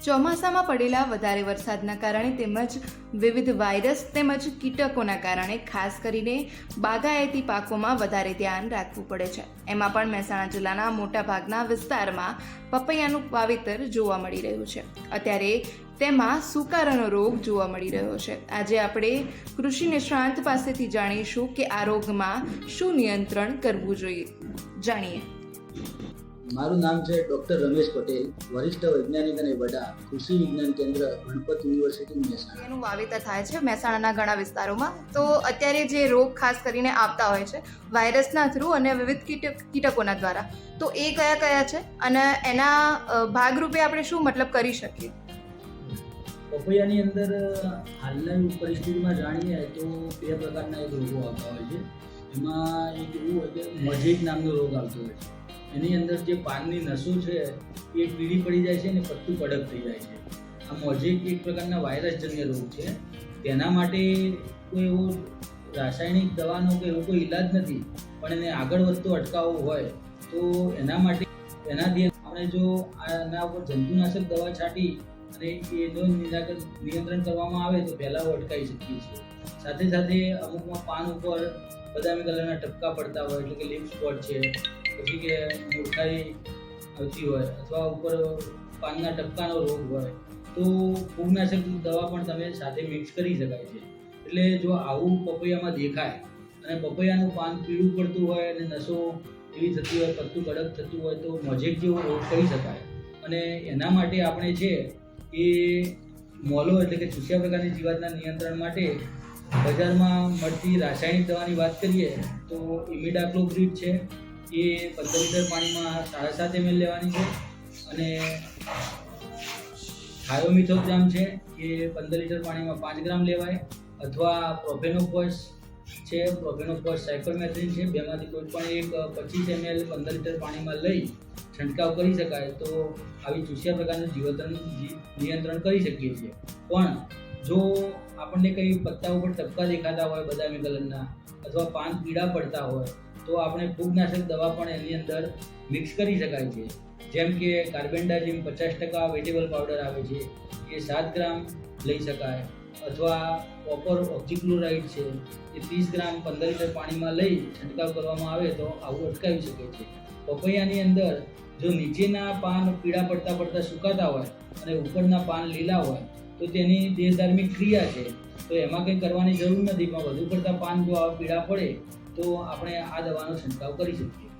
ચોમાસામાં પડેલા વધારે વરસાદના કારણે તેમજ વિવિધ વાયરસ તેમજ કીટકોના કારણે ખાસ કરીને બાગાયતી પાકોમાં વધારે ધ્યાન રાખવું પડે છે. એમાં પણ મહેસાણા જિલ્લાના મોટાભાગના વિસ્તારમાં પપૈયાનું વાવેતર જોવા મળી રહ્યું છે. અત્યારે તેમાં સુકારાનો રોગ જોવા મળી રહ્યો છે. આજે આપણે કૃષિ નિષ્ણાંત પાસેથી જાણીશું કે આ રોગમાં શું નિયંત્રણ કરવું જોઈએ. જાણીએ. મારું નામ છે ડૉક્ટર રમેશ પટેલ, વરિષ્ઠ વૈજ્ઞાનિક અને વડા, કૃષિ વિજ્ઞાન કેન્દ્ર, ગણપત યુનિવર્સિટી, મહેસાણા. એનું વાવેતર થાય છે મહેસાણાના ઘણા વિસ્તારોમાં. તો અત્યારે જે રોગ ખાસ કરીને આવતા હોય છે વાયરસના થ્રુ અને વિવિધ કીટકોના દ્વારા, તો એ કયા કયા છે અને એના ભાગરૂપે આપણે શું મતલબ કરી શકીએ? પપૈયાની અંદર હાલના પરિસ્થિતિમાં જાણીએ તો બે પ્રકારના એક રોગો આવતા હોય છે. એમાં એક એવું હોય કે મજેક નામનો રોગ આવતો હોય છે. એની અંદર જે પાનની નસો છે એ પીળી પડી જાય છે અને પત્તું કડક થઈ જાય છે. આ મોઝેક એક પ્રકારના વાયરસજન્ય રોગ છે. તેના માટે કોઈ એવો રાસાયણિક દવાનો કે એવો કોઈ ઈલાજ નથી, પણ એને આગળ વધતો અટકાવવો હોય તો એનાથી આપણે જો આના ઉપર જંતુનાશક દવા છાંટી અને એનો નિયંત્રણ કરવામાં આવે તો પહેલાં અટકાવી શકીએ છીએ. સાથે સાથે અમુકમાં પાન ઉપર બદામી કલરના ટપકા પડતા હોય, એટલે કે લીફ સ્પોટ છે, પછી કે મૂર્ખાઈ આવતી હોય અથવા ઉપર પાનના ટપકાનો રોગ હોય તો ફૂગનાશક દવા પણ તમે સાથે મિક્સ કરી શકાય છે. એટલે જો આવું પપૈયામાં દેખાય અને પપૈયાનું પાન પીળું પડતું હોય અને નસો એવી થતી હોય, પત્તું કડક થતું હોય તો મોઝેક જેવો રોગ કહી શકાય. અને એના માટે આપણે છે એ મોલો એટલે કે ચૂસ્યા પ્રકારની જીવાતના નિયંત્રણ માટે બજારમાં મળતી રાસાયણિક દવાની વાત કરીએ તો ઇમિડાક્લોપ્રિડ છે, એ 15 લીટર પાણીમાં 7.5 ml લેવાની છે. અને થાયોમિથોગ્રામ છે એ 15 લીટર પાણીમાં 5 ગ્રામ લેવાય. અથવા પ્રોફેનોફોસ છે, પ્રોફેનોફોસ સાયપરમેથ્રિન છે, બેમાંથી કોઈ પણ એક 25 ml 15 લીટર પાણીમાં લઈ છંટકાવ કરી શકાય તો આવી ચૂસ્યા પ્રકારનું નિયંત્રણ કરી શકીએ છીએ. પણ જો આપણને કંઈ પત્તા ઉપર ટપકા દેખાતા હોય બદામી કલરના અથવા પાન પીળા પડતા હોય તો આપણે ફૂગનાશક દવા પણ એની અંદર મિક્સ કરી શકાય છે. જેમ કે કાર્બેન્ડાઝિમ 50% વેટેબલ પાવડર આવે છે, એ 7 ગ્રામ લઈ શકાય. અથવા કોપર ઓક્ઝીક્લોરાઇડ છે એ 30 ગ્રામ 15 લીટર પાણીમાં લઈ છંટકાવ કરવામાં આવે તો આવું અટકાવી શકે છે. પપૈયાની અંદર જો નીચેના પાન પીળા પડતા સુકાતા હોય અને ઉપરના પાન લીલા હોય તો તેની દેહધાર્મિક ક્રિયા છે, તો એમાં કંઈ કરવાની જરૂર નથી. પણ વધુ પડતા પાન જો આવા પીળા પડે તો આપણે આ દવાનો છંટકાવ કરી શકીએ.